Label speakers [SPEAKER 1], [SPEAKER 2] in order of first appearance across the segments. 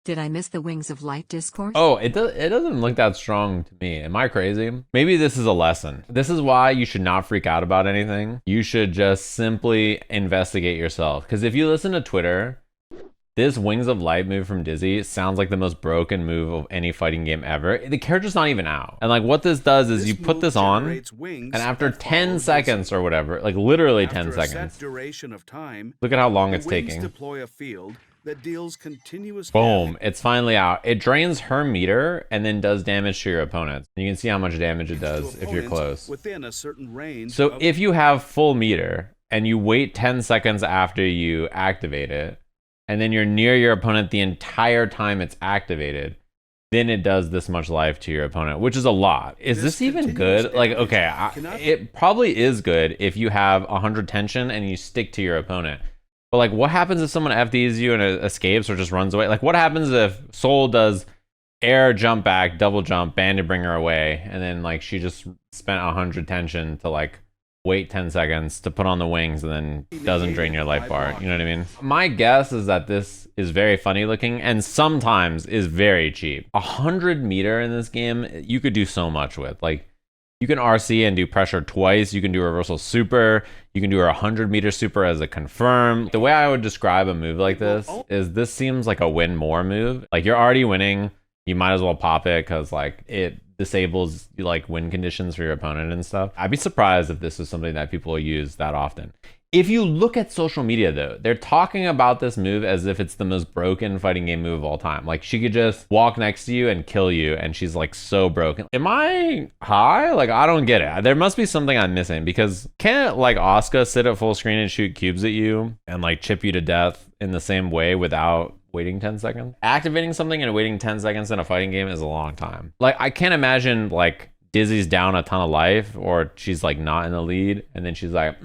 [SPEAKER 1] Did I miss the Wings of Light discourse?
[SPEAKER 2] Oh, it doesn't look that strong to me. Am I crazy? Maybe this is a lesson. This is why you should not freak out about anything. You should just simply investigate yourself. Because if you listen to Twitter, this Wings of Light move from Dizzy sounds like the most broken move of any fighting game ever. The character's not even out. And like what this does is you put this on, and after 10 seconds or whatever, like literally 10 seconds, look at how long it's taking.
[SPEAKER 3] Deploy a field that deals continuous
[SPEAKER 2] Boom, it's finally out. It drains her meter and then does damage to your opponents. You can see how much damage it does if you're close.
[SPEAKER 3] Within a certain range.
[SPEAKER 2] So if you have full meter and you wait 10 seconds after you activate it, and then you're near your opponent the entire time it's activated, then it does this much life to your opponent, which is a lot. Is this even good? Like, okay, it probably is good if you have 100 tension and you stick to your opponent. But like, what happens if someone FDs you and it escapes or just runs away? Like, what happens if Soul does air jump back, double jump, bandit bring her away, and then like she just spent 100 tension to like wait 10 seconds to put on the wings and then doesn't drain your life bar. You know what I mean? My guess is that this is very funny looking and sometimes is very cheap. 100 meter in this game, you could do so much with. Like, you can RC and do pressure twice. You can do reversal super. You can do a 100 meter super as a confirm. The way I would describe a move like this seems like a win more move. Like, you're already winning. You might as well pop it because like it disables like win conditions for your opponent and stuff. I'd be surprised if this is something that people use that often. If you look at social media though, they're talking about this move as if it's the most broken fighting game move of all time. Like, she could just walk next to you and kill you and she's like so broken. Am I high? Like, I don't get it. There must be something I'm missing, because can't like Asuka sit at full screen and shoot cubes at you and like chip you to death in the same way without waiting 10 seconds? Activating something and waiting 10 seconds in a fighting game is a long time. Like, I can't imagine like Dizzy's down a ton of life or she's like not in the lead and then she's like,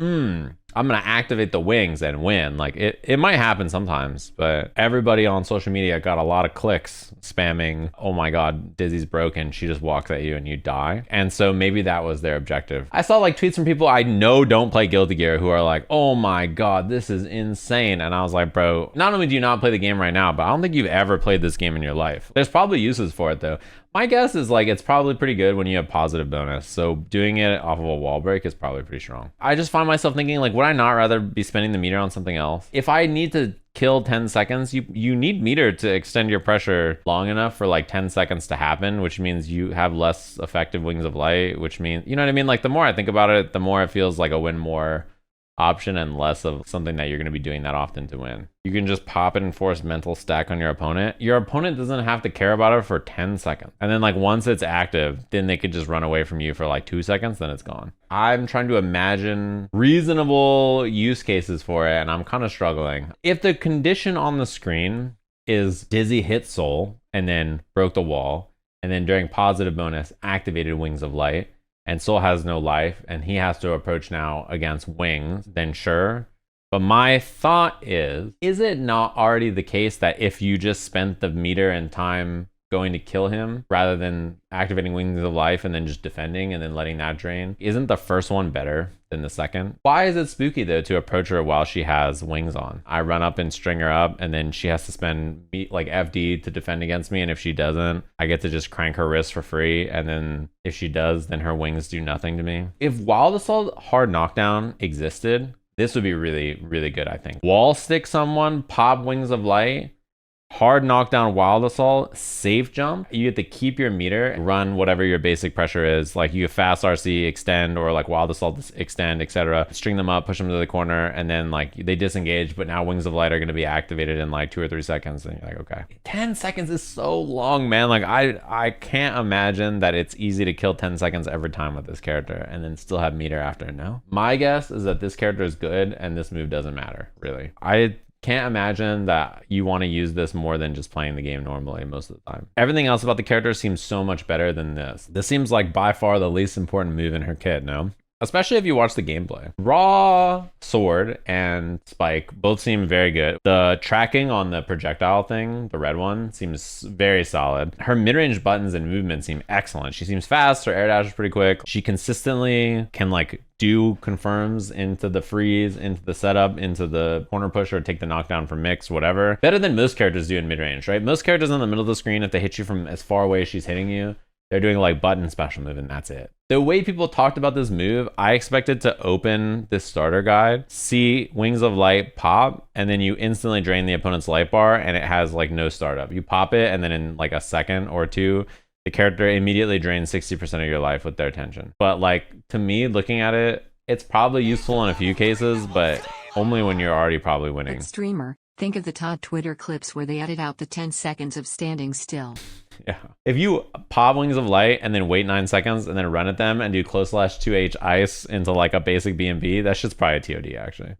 [SPEAKER 2] I'm gonna activate the wings and win. Like, it might happen sometimes, but everybody on social media got a lot of clicks spamming, oh my god, Dizzy's broken, she just walks at you and you die. And so maybe that was their objective. I saw like tweets from people I know don't play Guilty Gear who are like, oh my god, this is insane. And I was like, bro, not only do you not play the game right now, but I don't think you've ever played this game in your life. There's probably uses for it though. My guess is like it's probably pretty good when you have positive bonus. So doing it off of a wall break is probably pretty strong. I just find myself thinking like, would I not rather be spending the meter on something else? If I need to kill 10 seconds, you need meter to extend your pressure long enough for like 10 seconds to happen, which means you have less effective Wings of Light, which means, you know what I mean? Like, the more I think about it, the more it feels like a win more option and less of something that you're going to be doing that often to win. You can just pop it and force mental stack on your opponent. Your opponent doesn't have to care about it for 10 seconds. And then like once it's active, then they could just run away from you for like 2 seconds, then it's gone. I'm trying to imagine reasonable use cases for it and I'm kind of struggling. If the condition on the screen is Dizzy hit Soul and then broke the wall, and then during positive bonus activated Wings of Light, and Soul has no life and he has to approach now against wings, then sure. But my thought is it not already the case that if you just spent the meter and time going to kill him rather than activating Wings of Life and then just defending and then letting that drain, isn't the first one better than the second? Why is it spooky though to approach her while she has wings on? I run up and string her up and then she has to spend like FD to defend against me, and if she doesn't, I get to just crank her wrist for free, and then if she does, then her wings do nothing to me. If Wild Assault hard knockdown existed, this would be really, really good, I think. Wall stick someone, pop Wings of Light, hard knockdown Wild Assault, safe jump. You get to keep your meter, run whatever your basic pressure is. Like, you fast RC, extend, or like Wild Assault, extend, etc. String them up, push them to the corner, and then like they disengage, but now Wings of Light are going to be activated in like 2 or 3 seconds. And you're like, okay. 10 seconds is so long, man. Like, I can't imagine that it's easy to kill 10 seconds every time with this character and then still have meter after. No. My guess is that this character is good and this move doesn't matter, really. I can't imagine that you want to use this more than just playing the game normally most of the time. Everything else about the character seems so much better than this. This seems like by far the least important move in her kit, no? especially if you watch the gameplay. Raw, Sword, and Spike both seem very good. The tracking on the projectile thing, the red one, seems very solid. Her mid-range buttons and movement seem excellent. She seems fast, her air dash is pretty quick. She consistently can like do confirms into the freeze, into the setup, into the corner push, or take the knockdown from mix, whatever. Better than most characters do in mid-range, right? Most characters in the middle of the screen, if they hit you from as far away as she's hitting you, they're doing like button special move and that's it. The way people talked about this move, I expected to open this starter guide, see Wings of Light pop, and then you instantly drain the opponent's life bar and it has like no startup. You pop it and then in like a second or two, the character immediately drains 60% of your life with their attention. But like, to me, looking at it, it's probably useful in a few cases, but only when you're already probably winning.
[SPEAKER 1] But streamer, think of the Todd Twitter clips where they edit out the 10 seconds of standing still.
[SPEAKER 2] Yeah. If you pop Wings of Light and then wait 9 seconds and then run at them and do close slash 2H ice into like a basic BMB, that shit's probably a TOD actually.